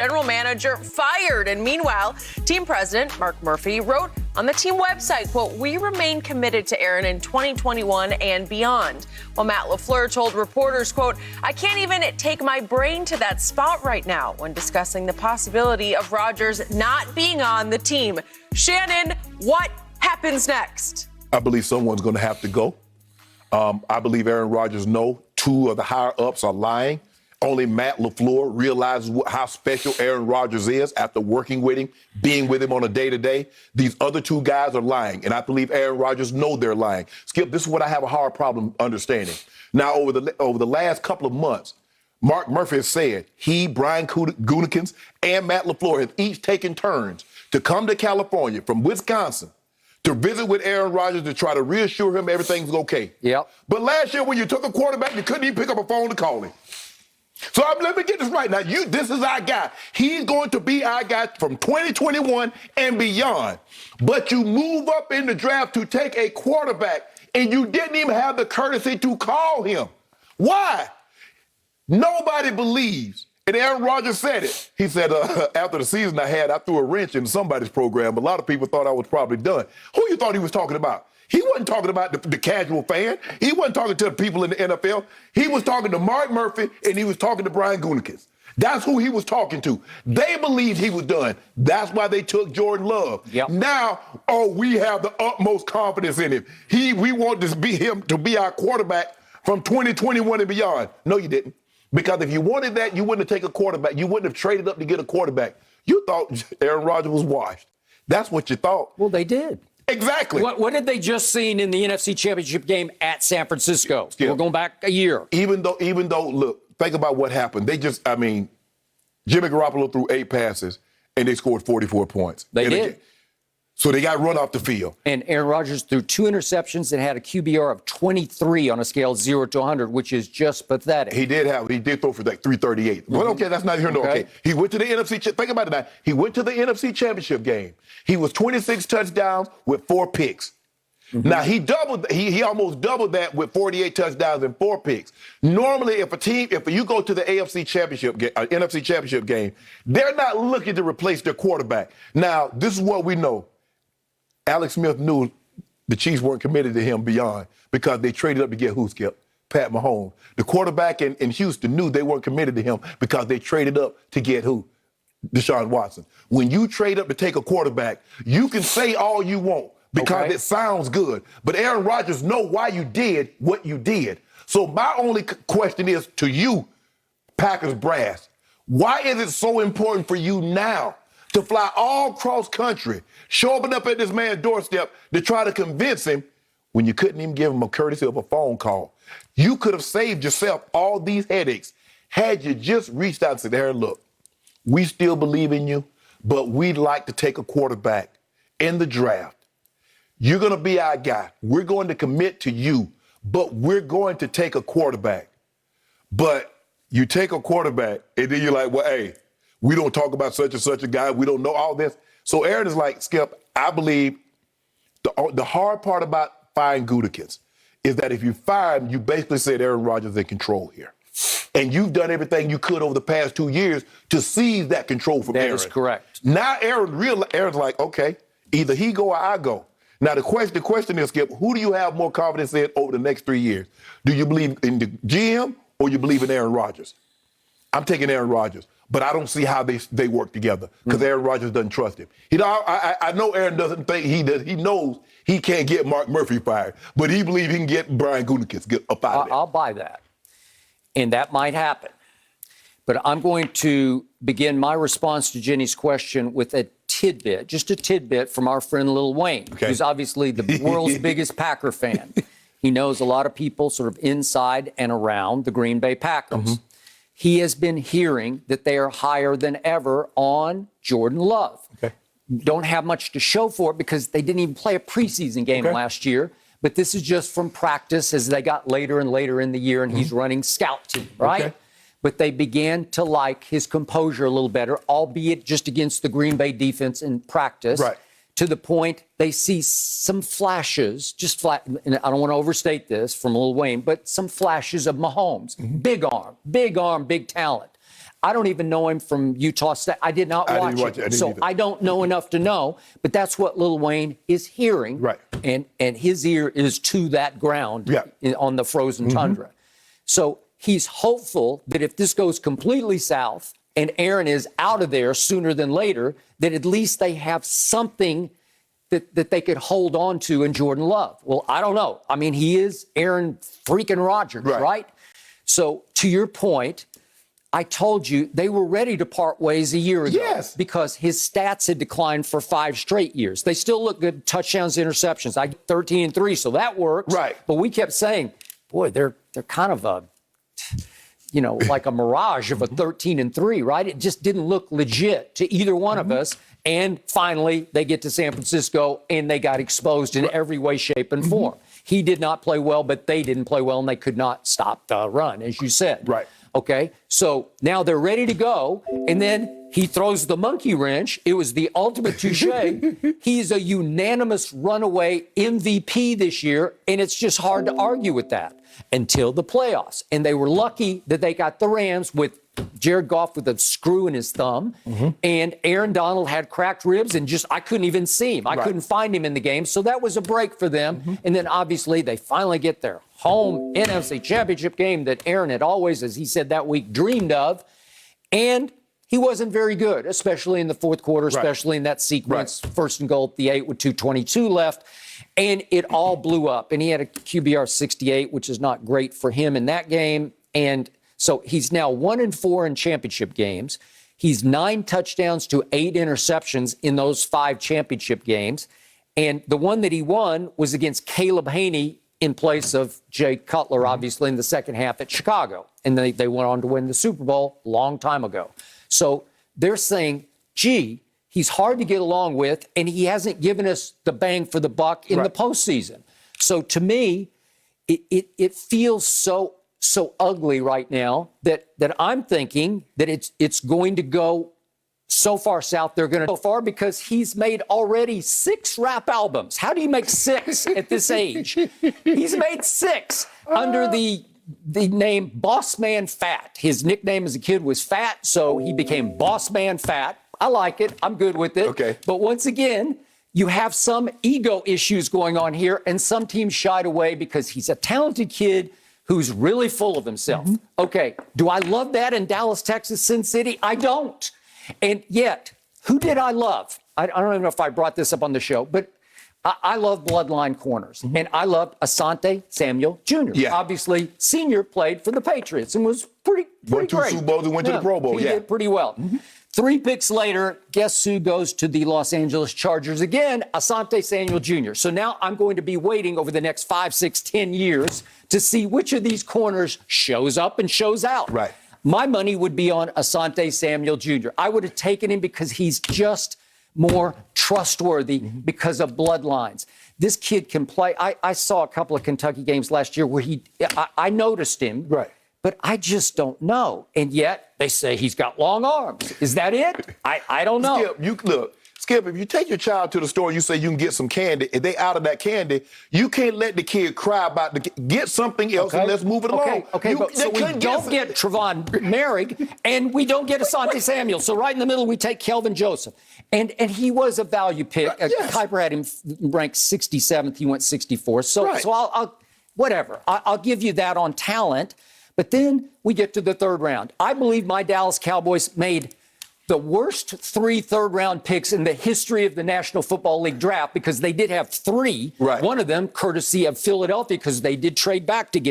general manager fired. And meanwhile, team president Mark Murphy wrote on the team website, quote, "We remain committed to Aaron in 2021 and beyond." While Matt LaFleur told reporters, quote, "I can't even take my brain to that spot right now," when discussing the possibility of Rodgers not being on the team. Shannon, what happens next? I believe someone's going to have to go. I believe Aaron Rodgers knows two of the higher-ups are lying. Only Matt LaFleur realizes how special Aaron Rodgers is after working with him, being with him on a day-to-day. These other two guys are lying, and I believe Aaron Rodgers knows they're lying. Skip, this is what I have a hard problem understanding. Now, over the last couple of months, Mark Murphy has said Brian Gutekunst, and Matt LaFleur have each taken turns to come to California from Wisconsin to visit with Aaron Rodgers to try to reassure him everything's okay. Yep. But last year when you took a quarterback, you couldn't even pick up a phone to call him. So let me get this right. Now, this is our guy. He's going to be our guy from 2021 and beyond. But you move up in the draft to take a quarterback, and you didn't even have the courtesy to call him. Why? Nobody believes. And Aaron Rodgers said it. He said, after the season I threw a wrench in somebody's program. A lot of people thought I was probably done. Who you thought he was talking about? He wasn't talking about the casual fan. He wasn't talking to the people in the NFL. He was talking to Mark Murphy, and he was talking to Brian Gutekunst. That's who he was talking to. They believed he was done. That's why they took Jordan Love. Yep. Now, we have the utmost confidence in him. We want him to be our quarterback from 2021 and beyond. No, you didn't. Because if you wanted that, you wouldn't have taken a quarterback. You wouldn't have traded up to get a quarterback. You thought Aaron Rodgers was washed. That's what you thought. Well, they did. Exactly. What did they just seen in the NFC Championship game at San Francisco? We're going back a year. Even though, look, think about what happened. Jimmy Garoppolo threw 8 passes, and they scored 44 points. They did. So they got run off the field. And Aaron Rodgers threw 2 interceptions and had a QBR of 23 on a scale of 0 to 100, which is just pathetic. He did throw for like 338. Well, okay, that's not here. No, okay. He went to the NFC. Think about it now. He went to the NFC Championship game. He was 26 touchdowns with 4 picks. Mm-hmm. Now he almost doubled that with 48 touchdowns and 4 picks. Normally, if you go to the NFC Championship game, NFC Championship game, they're not looking to replace their quarterback. Now, this is what we know. Alex Smith knew the Chiefs weren't committed to him beyond because they traded up to get who, Skip? Pat Mahomes. The quarterback in Houston knew they weren't committed to him because they traded up to get who? Deshaun Watson. When you trade up to take a quarterback, you can say all you want because it sounds good. But Aaron Rodgers knows why you did what you did. So my only question is to you, Packers brass, why is it so important for you now to fly all cross country, showing up at this man's doorstep to try to convince him when you couldn't even give him a courtesy of a phone call? You could have saved yourself all these headaches had you just reached out and said, Aaron, look, we still believe in you, but we'd like to take a quarterback in the draft. You're going to be our guy. We're going to commit to you, but we're going to take a quarterback. But you take a quarterback, and then you're like, well, hey, we don't talk about such and such a guy. We don't know all this. So Aaron is like, Skip, I believe the hard part about firing Gutekunst is that if you fire him, you basically said Aaron Rodgers is in control here. And you've done everything you could over the past 2 years to seize that control from Aaron. That is correct. Now Aaron's like, okay, either he go or I go. Now the question is, Skip, who do you have more confidence in over the next 3 years? Do you believe in the GM or you believe in Aaron Rodgers? I'm taking Aaron Rodgers. But I don't see how they work together because Aaron Rodgers doesn't trust him. I know Aaron doesn't think he does. He knows he can't get Mark Murphy fired, but he believes he can get Brian Gutekunst up out of there. I'll buy that. And that might happen. But I'm going to begin my response to Jenny's question with a tidbit, just a tidbit from our friend Lil Wayne, who's obviously the world's biggest Packer fan. He knows a lot of people sort of inside and around the Green Bay Packers. Mm-hmm. He has been hearing that they are higher than ever on Jordan Love. Okay. Don't have much to show for it because they didn't even play a preseason game last year. But this is just from practice as they got later and later in the year, and he's running scout team, right? Okay. But they began to like his composure a little better, albeit just against the Green Bay defense in practice. Right. To the point they see some flashes, and I don't want to overstate this from Lil Wayne, but some flashes of Mahomes. Mm-hmm. Big arm, big talent. I don't even know him from Utah State. I did not watch it. So I don't know enough to know, but that's what Lil Wayne is hearing. Right. And his ear is to that ground on the frozen tundra. So he's hopeful that if this goes completely south and Aaron is out of there sooner than later, that at least they have something that they could hold on to in Jordan Love. Well, I don't know. I mean, he is Aaron freaking Rodgers, right? So to your point, I told you they were ready to part ways a year ago because his stats had declined for 5 straight years. They still look good, touchdowns, interceptions. I get 13-3, so that works. Right. But we kept saying, boy, they're kind of a, like a mirage of a 13-3, right? It just didn't look legit to either one of us. And finally, they get to San Francisco, and they got exposed in every way, shape, and form. He did not play well, but they didn't play well, and they could not stop the run, as you said. Right. Okay, so now they're ready to go, and then he throws the monkey wrench. It was the ultimate touche. He's a unanimous runaway MVP this year, and it's just hard to argue with that until the playoffs. And they were lucky that they got the Rams with Jared Goff with a screw in his thumb, and Aaron Donald had cracked ribs, and I couldn't even see him. I couldn't find him in the game, so that was a break for them. And then obviously they finally get their home NFC Championship game that Aaron had always, as he said that week, dreamed of, and he wasn't very good, especially in the fourth quarter, especially in that sequence, first and goal at the 8 with 2:22 left, and it all blew up. And he had a QBR 68, which is not great for him in that game, and so he's now 1-4 in championship games. He's 9 touchdowns to 8 interceptions in those 5 championship games. And the one that he won was against Caleb Haney in place of Jay Cutler, obviously, in the second half at Chicago. And they went on to win the Super Bowl a long time ago. So they're saying, gee, he's hard to get along with, and he hasn't given us the bang for the buck in the postseason. So to me, it feels so ugly right now that I'm thinking that it's going to go so far south. They're going to go far because he's made already 6 rap albums. How do you make 6 at this age? He's made 6 under the name Boss Man Fat. His nickname as a kid was Fat, so he became Boss Man Fat. I like it. I'm good with it. Okay. But once again, you have some ego issues going on here, and some teams shied away because he's a talented kid who's really full of himself. Okay, do I love that in Dallas, Texas, Sin City? I don't. And yet, who did I love? I don't even know if I brought this up on the show, but I love bloodline corners. And I loved Asante Samuel Jr. Obviously, senior played for the Patriots and was pretty Won 2 great. Super Bowls and went to the Pro Bowl. He did pretty well. 3 picks later, guess who goes to the Los Angeles Chargers again? Asante Samuel Jr. So now I'm going to be waiting over the next 5, 6, 10 years to see which of these corners shows up and shows out. Right. My money would be on Asante Samuel Jr. I would have taken him because he's just more trustworthy because of bloodlines. This kid can play. I saw a couple of Kentucky games last year where I noticed him. Right. But I just don't know. And yet they say he's got long arms. Is that it? I don't know. Skip, if you take your child to the store, you say you can get some candy, and they out of that candy, you can't let the kid cry about get something else and let's move it along. Okay, so we don't get Trevon Merrick, and we don't get Asante Samuel. So right in the middle, we take Kelvin Joseph. And he was a value pick. Kuiper had him ranked 67th. He went 64th. So I'll whatever. I'll give you that on talent. But then we get to the 3rd round. I believe my Dallas Cowboys made the worst 3 third-round picks in the history of the National Football League draft because they did have 3. One of them courtesy of Philadelphia because they did trade back to get